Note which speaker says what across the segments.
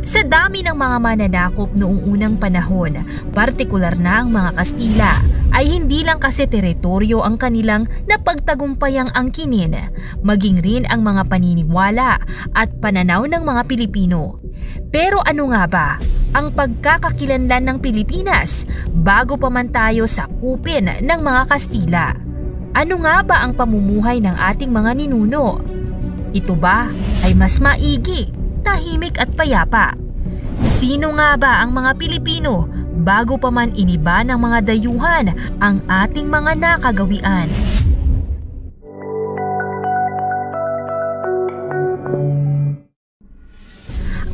Speaker 1: Sa dami ng mga mananakop noong unang panahon, partikular na ang mga Kastila, ay hindi lang kasi teritoryo ang kanilang napagtagumpayang angkinin, maging rin ang mga paniniwala at pananaw ng mga Pilipino. Pero ano nga ba ang pagkakakilanlan ng Pilipinas bago pa man tayo sakupin ng mga Kastila? Ano nga ba ang pamumuhay ng ating mga ninuno? Ito ba ay mas maigi, tahimik at payapa? Sino nga ba ang mga Pilipino bago pa man iniba ng mga dayuhan ang ating mga nakagawian?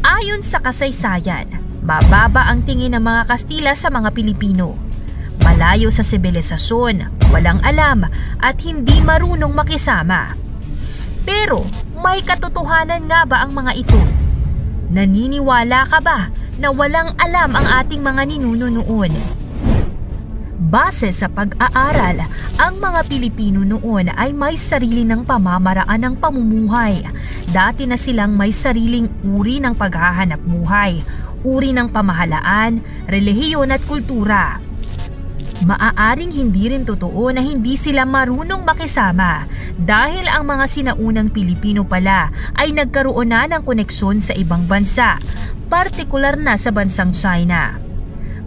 Speaker 1: Ayon sa kasaysayan, mababa ang tingin ng mga Kastila sa mga Pilipino. Malayo sa sibilisasyon, walang alam at hindi marunong makisama. Pero may katotohanan nga ba ang mga ito? Naniniwala ka ba na walang alam ang ating mga ninuno noon? Base sa pag-aaral, ang mga Pilipino noon ay may sarili ng pamamaraan ng pamumuhay. Dati na silang may sariling uri ng paghahanap buhay, uri ng pamahalaan, relihiyon at kultura. Maaaring hindi rin totoo na hindi sila marunong makisama dahil ang mga sinaunang Pilipino pala ay nagkaroon na ng koneksyon sa ibang bansa, partikular na sa bansang China.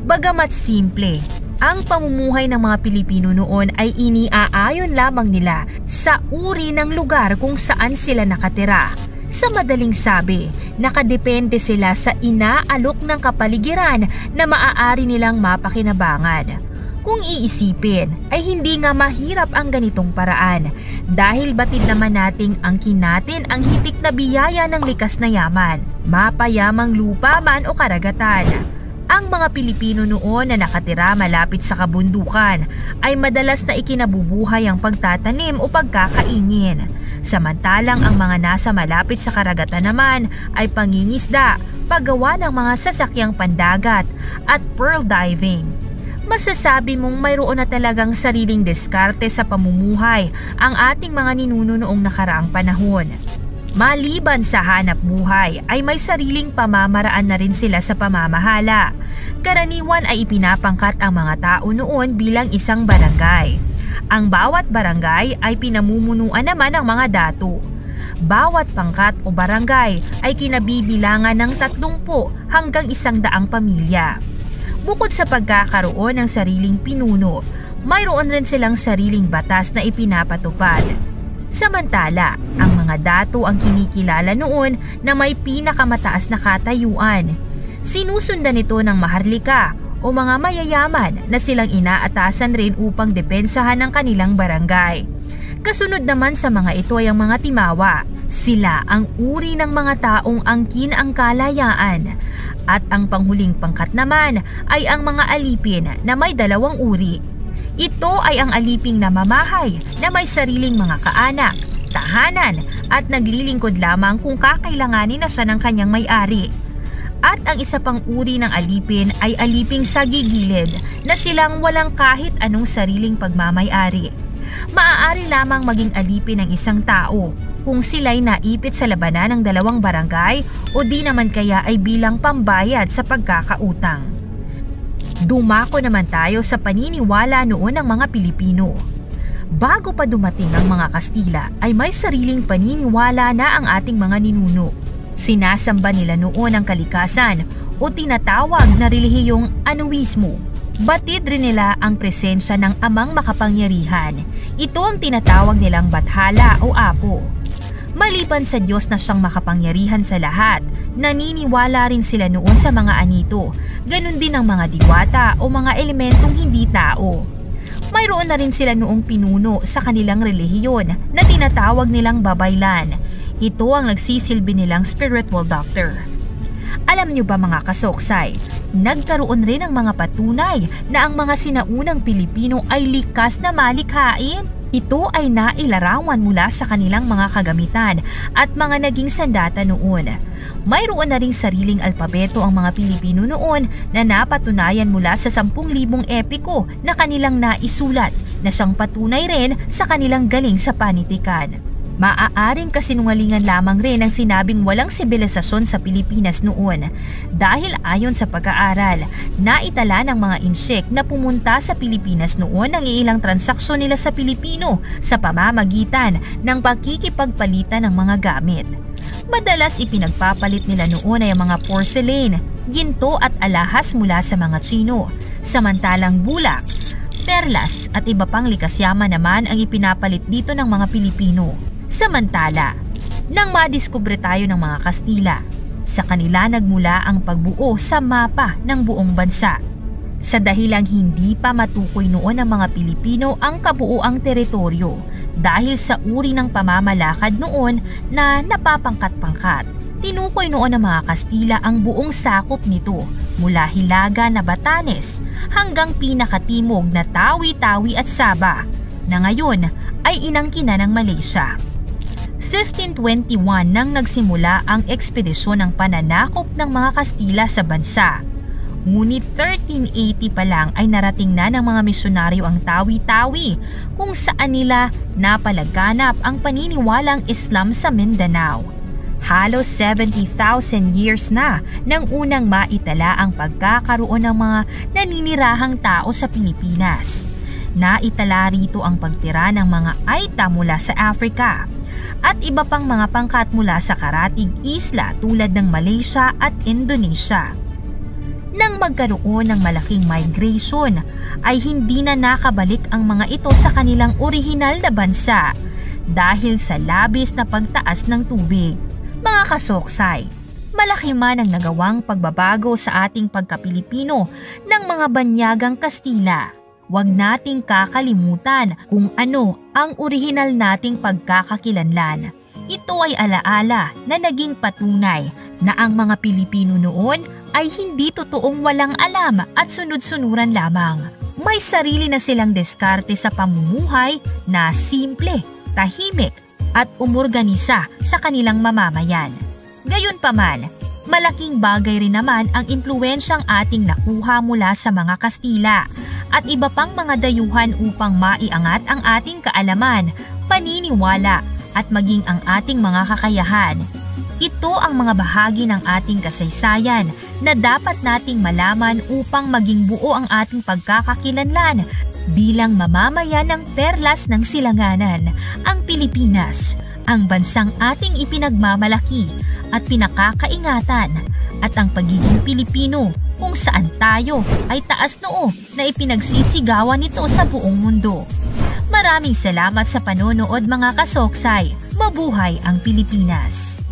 Speaker 1: Bagamat simple, ang pamumuhay ng mga Pilipino noon ay iniaayon lamang nila sa uri ng lugar kung saan sila nakatira. Sa madaling sabi, nakadepende sila sa inaalok ng kapaligiran na maaari nilang mapakinabangan. Kung iisipin, ay hindi nga mahirap ang ganitong paraan dahil batid naman nating angkin natin ang hitik na biyaya ng likas na yaman, mapayamang lupa man o karagatan. Ang mga Pilipino noon na nakatira malapit sa kabundukan ay madalas na ikinabubuhay ang pagtatanim o pagkakaingin. Samantalang ang mga nasa malapit sa karagatan naman ay pangingisda, paggawa ng mga sasakyang pandagat at pearl diving. Masasabi mong mayroon na talagang sariling diskarte sa pamumuhay ang ating mga ninuno noong nakaraang panahon. Maliban sa hanap buhay ay may sariling pamamaraan na rin sila sa pamamahala. Karaniwan ay ipinapangkat ang mga tao noon bilang isang barangay. Ang bawat barangay ay pinamumunuan naman ng mga dato. Bawat pangkat o barangay ay kinabibilangan ng 30 hanggang 100 pamilya. Bukod sa pagkakaroon ng sariling pinuno, mayroon rin silang sariling batas na ipinapatupad. Samantala, ang mga dato ang kinikilala noon na may pinakamataas na katayuan. Sinusundan ito ng maharlika o mga mayayaman na silang inaatasan rin upang depensahan ng kanilang barangay. Kasunod naman sa mga ito ay ang mga timawa. Sila ang uri ng mga taong angkin ang kalayaan. At ang panghuling pangkat naman ay ang mga alipin na may 2 uri. Ito ay ang aliping namamahay na may sariling mga kaanak, tahanan at naglilingkod lamang kung kakailanganin na siya ng kanyang may-ari. At ang isa pang uri ng alipin ay aliping sagigilid na silang walang kahit anong sariling pagmamay-ari. Maaari lamang maging alipin ng isang tao kung sila'y naipit sa labanan ng 2 barangay o di naman kaya ay bilang pambayad sa pagkakautang. Dumako naman tayo sa paniniwala noon ng mga Pilipino. Bago pa dumating ang mga Kastila ay may sariling paniniwala na ang ating mga ninuno. Sinasamba nila noon ang kalikasan o tinatawag na relihiyong Anuismo. Batid rin nila ang presensya ng amang makapangyarihan. Ito ang tinatawag nilang Bathala o Apo. Maliban sa Diyos na siyang makapangyarihan sa lahat, naniniwala rin sila noon sa mga anito, ganun din ang mga diwata o mga elementong hindi tao. Mayroon na rin sila noong pinuno sa kanilang relihiyon na tinatawag nilang Babaylan. Ito ang nagsisilbi nilang spiritual doctor. Alam niyo ba mga kasoksay, nagkaroon rin ng mga patunay na ang mga sinaunang Pilipino ay likas na malikhain. Ito ay nailarawan mula sa kanilang mga kagamitan at mga naging sandata noon. Mayroon na ring sariling alpabeto ang mga Pilipino noon na napatunayan mula sa 10,000 epiko na kanilang naisulat na siyang patunay rin sa kanilang galing sa panitikan. Maaaring kasinungalingan lamang rin ang sinabing walang sibilisasyon sa Pilipinas noon dahil ayon sa pag-aaral, naitala ng mga insek na pumunta sa Pilipinas noon ang ilang transaksyon nila sa Pilipino sa pamamagitan ng pagkikipagpalitan ng mga gamit. Madalas ipinagpapalit nila noon ay ang mga porcelain, ginto at alahas mula sa mga Tsino, samantalang bulak, perlas at iba pang likas yaman naman ang ipinapalit dito ng mga Pilipino. Samantala, nang madiskubre tayo ng mga Kastila, sa kanila nagmula ang pagbuo sa mapa ng buong bansa. Sa dahilang hindi pa matukoy noon ng mga Pilipino ang kabuuang teritoryo dahil sa uri ng pamamalakad noon na napapangkat-pangkat. Tinukoy noon ng mga Kastila ang buong sakop nito mula Hilaga na Batanes hanggang pinakatimog na Tawi-Tawi at Sabah na ngayon ay inangkina ng Malaysia. 1521 nang nagsimula ang ekspedisyon ng pananakop ng mga Kastila sa bansa. Ngunit 1380 pa lang ay narating na ng mga misyonaryo ang Tawi-Tawi kung saan nila napalaganap ang paniniwalang Islam sa Mindanao. Halos 70,000 years na nang unang maitala ang pagkakaroon ng mga naninirahang tao sa Pilipinas. Naitala rito ang pagtira ng mga Aita mula sa Africa at iba pang mga pangkat mula sa karatig isla tulad ng Malaysia at Indonesia. Nang magkaroon ng malaking migration ay hindi na nakabalik ang mga ito sa kanilang orihinal na bansa dahil sa labis na pagtaas ng tubig. Mga kasoksay, malaki man ang nagawang pagbabago sa ating pagka-Pilipino ng mga banyagang Kastila. Huwag nating kakalimutan kung ano ang orihinal nating pagkakakilanlan. Ito ay alaala na naging patunay na ang mga Pilipino noon ay hindi totoong walang alam at sunod-sunuran lamang. May sarili na silang diskarte sa pamumuhay na simple, tahimik at umorganisa sa kanilang mamamayan. Gayunpaman, malaking bagay rin naman ang impluwensyang ating nakuha mula sa mga Kastila at iba pang mga dayuhan upang maiangat ang ating kaalaman, paniniwala at maging ang ating mga kakayahan. Ito ang mga bahagi ng ating kasaysayan na dapat nating malaman upang maging buo ang ating pagkakakilanlan bilang mamamayan ng perlas ng silanganan, ang Pilipinas, ang bansang ating ipinagmamalaki at pinakakaingatan, at ang pagiging Pilipino kung saan tayo ay taas noo na ipinagsisigawan nito sa buong mundo. Maraming salamat sa panonood mga kasoksay. Mabuhay ang Pilipinas!